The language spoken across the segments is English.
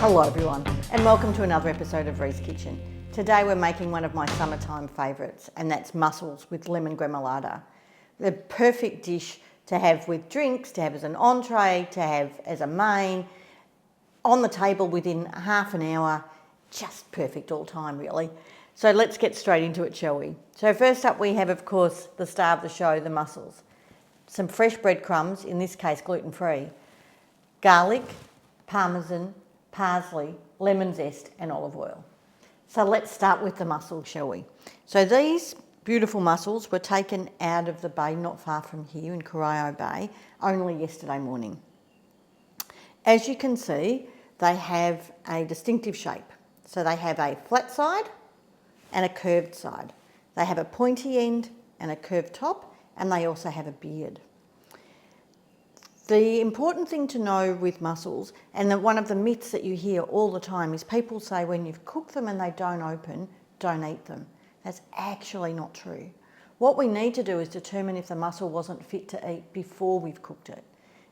Hello everyone, and welcome to another episode of RiesKitchen. Today we're making one of my summertime favourites, and that's mussels with lemon gremolata. The perfect dish to have with drinks, to have as an entree, to have as a main, on the table within half an hour, just perfect all time really. So let's get straight into it, shall we? So first up we have, of course, the star of the show, the mussels. Some fresh breadcrumbs, in this case gluten-free, garlic, parmesan, parsley, lemon zest and olive oil. So let's start with the mussels, shall we? So these beautiful mussels were taken out of the bay not far from here in Corio Bay only yesterday morning. As you can see, they have a distinctive shape. So they have a flat side and a curved side. They have a pointy end and a curved top, and they also have a beard. The important thing to know with mussels, and one of the myths that you hear all the time, is people say when you've cooked them and they don't open, don't eat them. That's actually not true. What we need to do is determine if the mussel wasn't fit to eat before we've cooked it.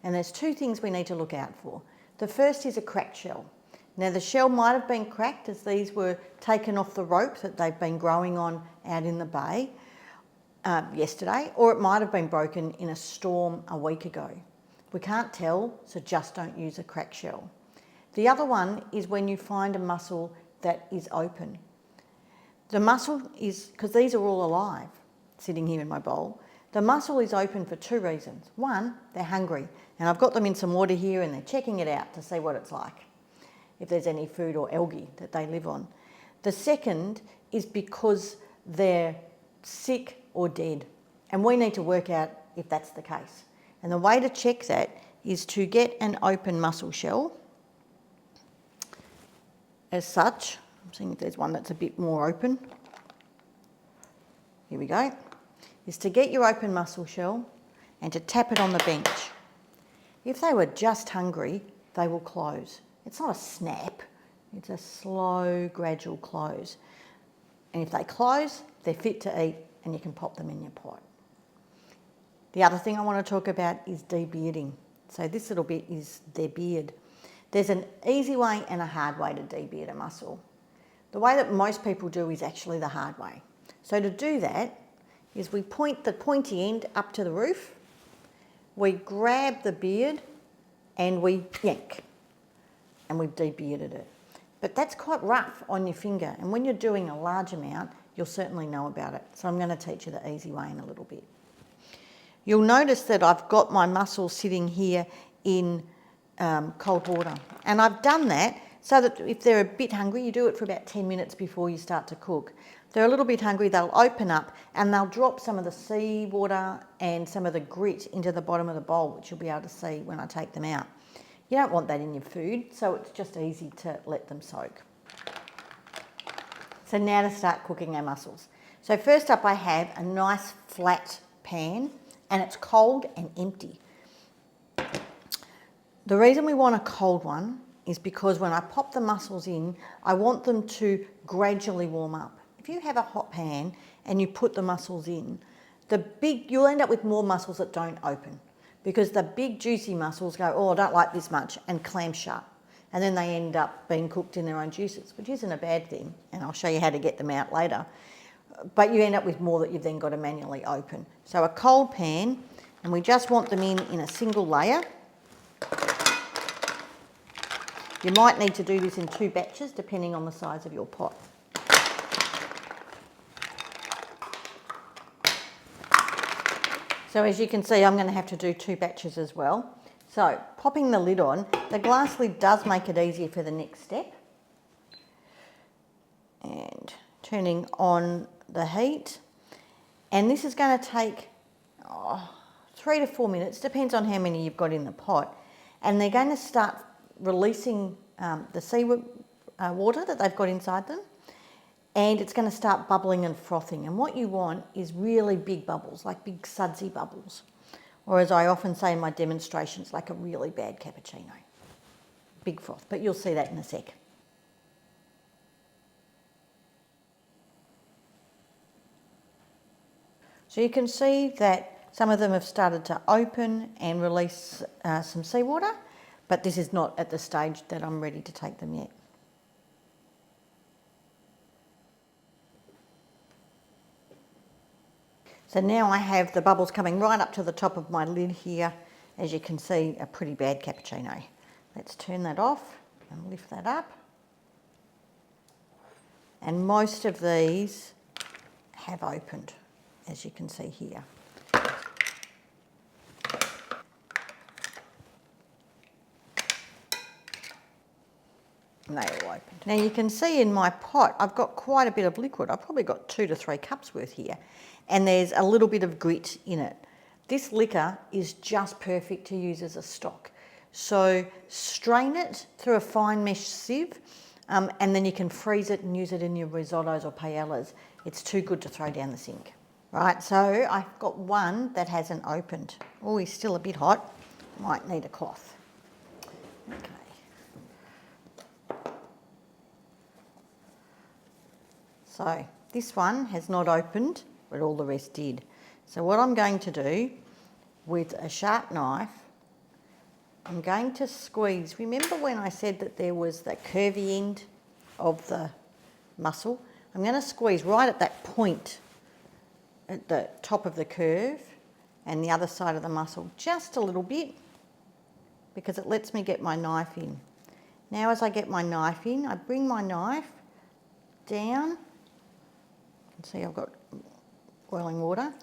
And there's two things we need to look out for. The first is a cracked shell. Now the shell might have been cracked as these were taken off the rope that they've been growing on out in the bay yesterday, or it might have been broken in a storm a week ago. We can't tell, so just don't use a cracked shell. The other one is when you find a mussel that is open. The mussel is, because these are all alive, sitting here in my bowl, the mussel is open for two reasons. One, they're hungry, and I've got them in some water here and they're checking it out to see what it's like, if there's any food or algae that they live on. The second is because they're sick or dead, and we need to work out if that's the case. And the way to check that is to get an open mussel shell, as such. I'm seeing if there's one that's a bit more open. Here we go. Is to get your open mussel shell and to tap it on the bench. If they were just hungry, they will close. It's not a snap, it's a slow, gradual close. And if they close, they're fit to eat and you can pop them in your pot. The other thing I want to talk about is debearding. So this little bit is their beard. There's an easy way and a hard way to debeard a mussel. The way that most people do is actually the hard way. So to do that is we point the pointy end up to the roof, we grab the beard and we yank, and we've debearded it. But that's quite rough on your finger, and when you're doing a large amount, you'll certainly know about it. So I'm going to teach you the easy way in a little bit. You'll notice that I've got my mussels sitting here in cold water. And I've done that so that if they're a bit hungry, you do it for about 10 minutes before you start to cook. If they're a little bit hungry, they'll open up and they'll drop some of the seawater and some of the grit into the bottom of the bowl, which you'll be able to see when I take them out. You don't want that in your food, so it's just easy to let them soak. So now to start cooking our mussels. So first up I have a nice flat pan, and it's cold and empty. The reason we want a cold one is because when I pop the mussels in, I want them to gradually warm up. If you have a hot pan and you put the mussels in, you'll end up with more mussels that don't open, because the big juicy mussels go, oh, I don't like this much, and clam shut. And then they end up being cooked in their own juices, which isn't a bad thing, and I'll show you how to get them out later. But you end up with more that you've then got to manually open. So a cold pan, and we just want them in a single layer. You might need to do this in 2 batches depending on the size of your pot. So as you can see, I'm going to have to do 2 batches as well. So popping the lid on, the glass lid does make it easier for the next step. And turning on the heat, and this is going to take 3 to 4 minutes, depends on how many you've got in the pot, and they're going to start releasing the seawater that they've got inside them, and it's going to start bubbling and frothing. And what you want is really big bubbles, like big sudsy bubbles, or as I often say in my demonstrations, like a really bad cappuccino. Big froth, but you'll see that in a sec. So you can see that some of them have started to open and release some seawater, But this is not at the stage that I'm ready to take them yet. So now I have the bubbles coming right up to the top of my lid here. As you can see, a pretty bad cappuccino. Let's turn that off and lift that up. And most of these have opened, as you can see here. And they all opened. Now you can see in my pot, I've got quite a bit of liquid. I've probably got 2 to 3 cups worth here. And there's a little bit of grit in it. This liquor is just perfect to use as a stock. So strain it through a fine mesh sieve, and then you can freeze it and use it in your risottos or paellas. It's too good to throw down the sink. Right, so I've got one that hasn't opened. Oh, he's still a bit hot. Might need a cloth. Okay. So this one has not opened, but all the rest did. So what I'm going to do with a sharp knife, I'm going to squeeze. Remember when I said that there was the curvy end of the mussel? I'm going to squeeze right at that point at the top of the curve and the other side of the mussel just a little bit, because it lets me get my knife in. Now as I get my knife in, I bring my knife down. You can see I've got boiling water.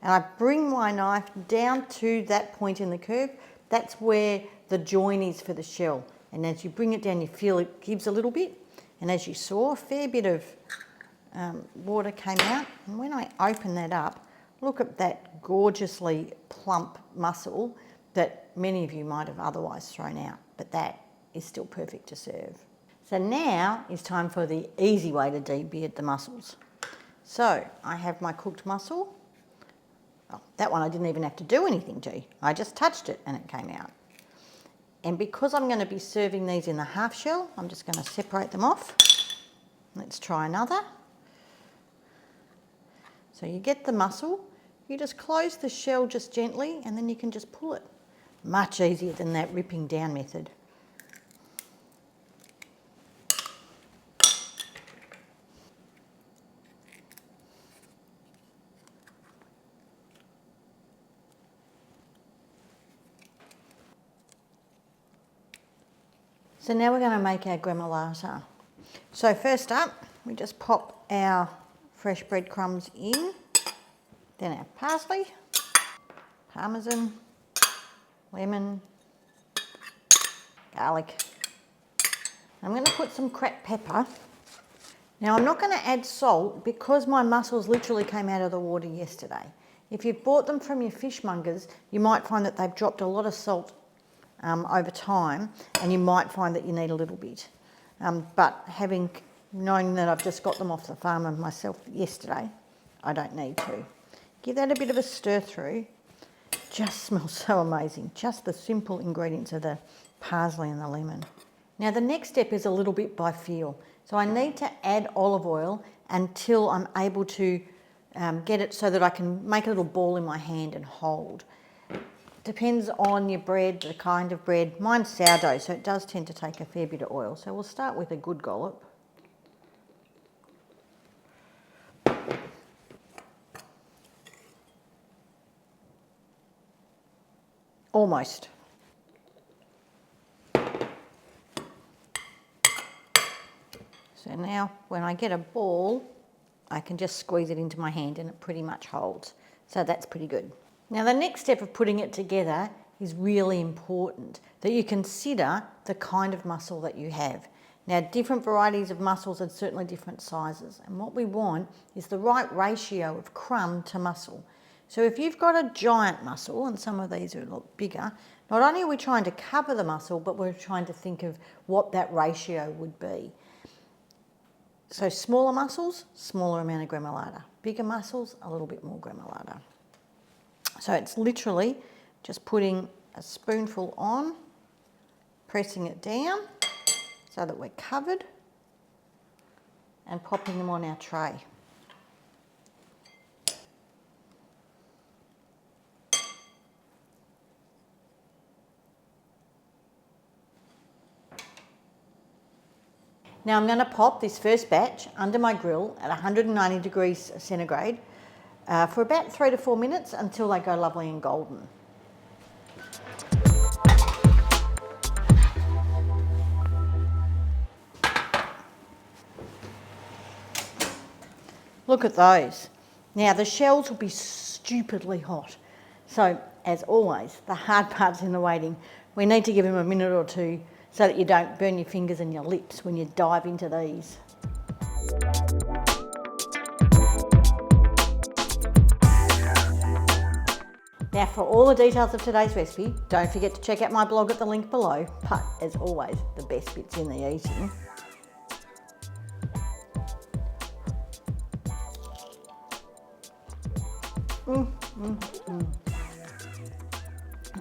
And I bring my knife down to that point in the curve. That's where the join is for the shell. And as you bring it down, you feel it gives a little bit. And as you saw, a fair bit of water came out. And when I open that up, look at that gorgeously plump mussel that many of you might have otherwise thrown out. But that is still perfect to serve. So now is time for the easy way to debeard the mussels. So I have my cooked mussel. Oh, that one I didn't even have to do anything to. I just touched it and it came out. And because I'm going to be serving these in the half shell, I'm just going to separate them off. Let's try another. So you get the mussel, you just close the shell just gently and then you can just pull it. Much easier than that ripping down method. So now we're going to make our gremolata. So first up, we just pop our fresh breadcrumbs in, then our parsley, parmesan, lemon, garlic. I'm going to put some cracked pepper. Now I'm not going to add salt because my mussels literally came out of the water yesterday. If you've bought them from your fishmongers, you might find that they've dropped a lot of salt over time, and you might find that you need a little bit. But knowing that I've just got them off the farm and myself yesterday, I don't need to. Give that a bit of a stir through. Just smells so amazing. Just the simple ingredients of the parsley and the lemon. Now the next step is a little bit by feel. So I need to add olive oil until I'm able to get it so that I can make a little ball in my hand and hold. Depends on your bread, the kind of bread. Mine's sourdough, so it does tend to take a fair bit of oil. So we'll start with a good dollop. Almost. So now when I get a ball, I can just squeeze it into my hand and it pretty much holds. So that's pretty good. Now the next step of putting it together is really important, that you consider the kind of mussel that you have. Now different varieties of mussels are certainly different sizes, and what we want is the right ratio of crumb to mussel. So if you've got a giant mussel, and some of these are a lot bigger, not only are we trying to cover the mussel, but we're trying to think of what that ratio would be. So smaller mussels, smaller amount of gremolata. Bigger mussels, a little bit more gremolata. So it's literally just putting a spoonful on, pressing it down so that we're covered, and popping them on our tray. Now I'm going to pop this first batch under my grill at 190 degrees centigrade for about 3 to 4 minutes until they go lovely and golden. Look at those. Now the shells will be stupidly hot. So as always, the hard part's in the waiting. We need to give them a minute or two so that you don't burn your fingers and your lips when you dive into these. Now for all the details of today's recipe, don't forget to check out my blog at the link below. But as always, the best bit's in the eating.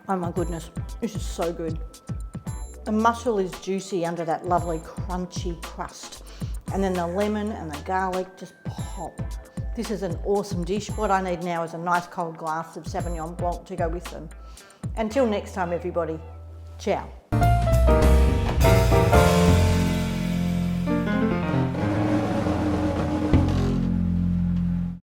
Oh my goodness, this is so good. The mussel is juicy under that lovely crunchy crust. And then the lemon and the garlic just pop. This is an awesome dish. What I need now is a nice cold glass of Sauvignon Blanc to go with them. Until next time everybody, ciao.